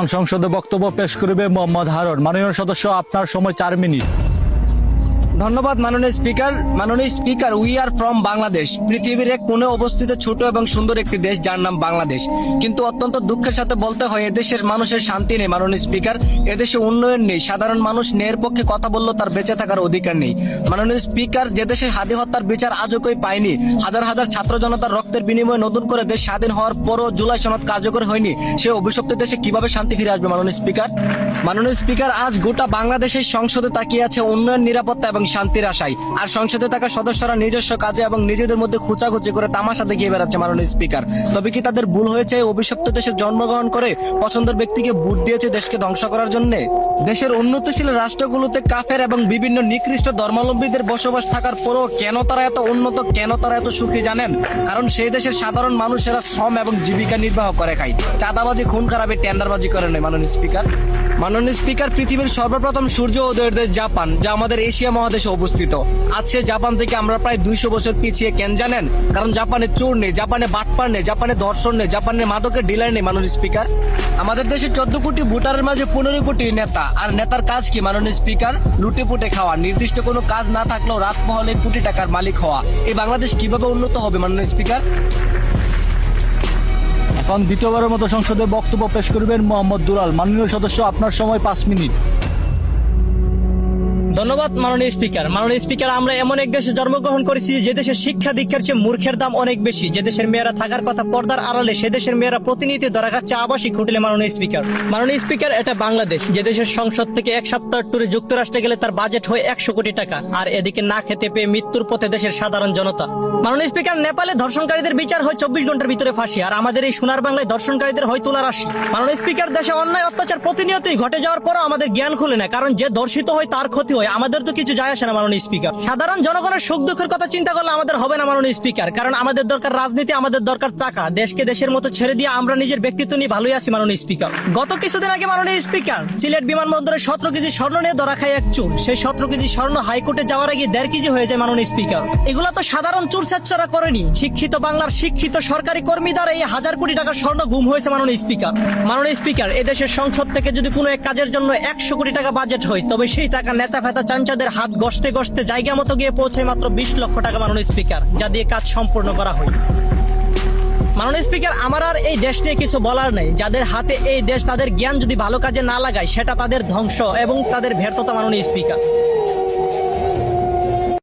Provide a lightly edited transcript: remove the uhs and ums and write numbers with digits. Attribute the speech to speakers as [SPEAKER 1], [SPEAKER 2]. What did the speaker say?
[SPEAKER 1] এখন সংসদে বক্তব্য পেশ করবে মোহাম্মদ হারুন। মাননীয় সদস্য, আপনার সময় 4 মিনিট।
[SPEAKER 2] ধন্যবাদ মাননীয় স্পিকার। মাননীয় speaker, we are from Bangladesh. পৃথিবীর এক কোণে অবস্থিত ছোট এবং সুন্দর একটি দেশ যার নাম বাংলাদেশ, কিন্তু অত্যন্ত দুঃখের সাথে বলতে হয় এদেশের মানুষের শান্তি নেই। মাননীয় স্পিকার, এদেশে উন্নয়ন নেই। সাধারণ মানুষ ন্যায়ের পক্ষে কথা বললেও তার বেঁচে থাকার অধিকার নেই। মাননীয় স্পিকার, যে দেশে হাদি হত্যার বিচার আজও কেউ পায়নি, হাজার হাজার ছাত্র জনতার রক্তের বিনিময়ে নতুন করে দেশ স্বাধীন হওয়ার পরও জুলাই সনদ কার্যকর হয়নি, সে অভিশপ্ত দেশে কিভাবে শান্তি ফিরে আসবে? মাননীয় স্পিকার, মাননীয় স্পিকার, আজ গোটা বাংলাদেশের সংসদে তাকিয়ে আছে উন্নয়ন, নিরাপত্তা এবং শান্তির আশায়, আর সংসদে থাকা সদস্যরা নিজস্ব কাজে এবং নিজেদের মধ্যে খুচাখুচি করে তামাশা দেখিয়ে বেড়াচ্ছে। মাননীয় স্পিকার, তবে কি তাদের ভুল হয়েছে এই অভিশপ্ত দেশে জন্মগ্রহণ করে পছন্দের ব্যক্তিকে ভোট দিয়েছে দেশকে ধ্বংস করার জন্য? দেশের উন্নতিশীল রাষ্ট্রগুলোতে কাফের এবং বিভিন্ন নিকৃষ্ট ধর্মাবলম্বীদের বসবাস থাকার পরও কেন তারা এত উন্নত, কেন তারা এত সুখী জানেন? কারণ সেই দেশের সাধারণ মানুষেরা শ্রম এবং জীবিকা নির্বাহ করে খায়, চাঁদাবাজি, খুন খারাপি, টেন্ডারবাজি করে নেয়। মাননীয় স্পিকার, মাননীয় স্পিকার, পৃথিবীর সর্বপ্রথম সূর্য উদয়ের দেশ জাপান, যা আমাদের এশিয়া মহাদেশে অবস্থিত। আজ সে জাপান থেকে আমরা প্রায় 200 বছর পিছিয়ে কেন জানেন? কারণ জাপানে চোর নেই, জাপানে বাটপার নেই, জাপানে ধর্ষণ নেই, জাপানে মাদকের ডিলার নেই। মাননীয় স্পিকার, আমাদের দেশে 14 কোটি ভোটারের মাঝে 15 কোটি নেতা, আর নেতার কাজ কি? মাননীয় স্পিকার, লুটে পুটে খাওয়া, নির্দিষ্ট কোনো কাজ না থাকলেও রাত মহলে কোটি টাকার মালিক হওয়া। এই বাংলাদেশ কিভাবে উন্নত হবে? মাননীয় স্পিকার,
[SPEAKER 1] এখন দ্বিতীয়বারের মতো সংসদে বক্তব্য পেশ করবেন মোহাম্মদ দুলাল। মাননীয় সদস্য, আপনার সময় 5 মিনিট।
[SPEAKER 3] ধন্যবাদ মাননীয় স্পিকার। মাননীয় স্পিকার, আমরা এমন এক দেশে জন্মগ্রহণ করেছি যে দেশের শিক্ষা দীক্ষার চেয়ে মূর্খের দাম অনেক বেশি, যে দেশের মেয়েরা থাকার কথা পর্দার আড়ালে, সে দেশের মেয়েরা প্রতিনিয়ত ধরা খাচ্ছে আবাসিক হোটেলে। মাননীয় স্পিকার, মাননীয় স্পিকার, এটা বাংলাদেশ, যে দেশের সংসদ থেকে এক সপ্তাহ ট্যুরে যুক্তরাষ্ট্রে গেলে তার বাজেট হয় 100 কোটি টাকা, আর এদিকে না খেতে পেয়ে মৃত্যুর পথে দেশের সাধারণ জনতা। মাননীয় স্পিকার, নেপালে ধর্ষণকারীদের বিচার হয় 24 ঘন্টার ভিতরে ফাঁসি, আর আমাদের এই সোনার বাংলায় ধর্ষণকারীদের হয় তুলার আশি। মাননীয় স্পিকার, দেশে অন্যায় অত্যাচার প্রতিনিয়তই ঘটে যাওয়ার পরও আমাদের জ্ঞান খুলে না, কারণ যে ধর্ষিত হয় তার ক্ষতি হয়, আমাদের তো কিছু যায় আসে না। মাননীয় স্পিকার, সাধারণ জনগণের সুখ দুঃখের কথা চিন্তা করলে আমাদের হবে না। মাননীয় স্পিকার, কারণ আমাদের দরকার রাজনীতি, আমাদের দরকার টাকা। দেশকে দেশের মতো ছেড়ে দিয়ে আমরা নিজের ব্যক্তিত্ব নিয়ে ভালোই আছি। মাননীয় স্পিকার, গত কিছুদিন আগে মাননীয় স্পিকার, সিলেট বিমানবন্দরে 17 কেজি স্বর্ণ নিয়ে ধরা খায় এক চোর। সেই 17 কেজি স্বর্ণ হাইকোর্টে যাওয়ার আগে 1.5 কেজি হয়ে যায়। মাননীয় স্পিকার, এগুলা তো সাধারণ চোর ছাচ্চরা করেনি, শিক্ষিত বাংলার শিক্ষিত সরকারি কর্মী দ্বারা এই 1000 কোটি টাকার স্বর্ণ গুম হয়েছে। মাননীয় স্পিকার, মাননীয় স্পিকার, এদেশের সংসদ থেকে যদি কোনো এক কাজের জন্য 100 কোটি টাকা বাজেট হয়, তবে সেই টাকা নেতা ফেতা চাঞ্চাদের হাত গসতে গসতে জায়গা মতো গিয়ে পৌঁছায় মাত্র 20 লক্ষ টাকা। মাননীয় স্পিকার, যা দিয়ে কাজ সম্পূর্ণ করা হয়। মাননীয় স্পিকার, আমার আর এই দেশ নিয়ে কিছু বলার নেই। যাদের হাতে এই দেশ, তাদের জ্ঞান যদি ভালো কাজে না লাগায়, সেটা তাদের ধ্বংস এবং তাদের ব্যর্থতা। মাননীয় স্পিকার।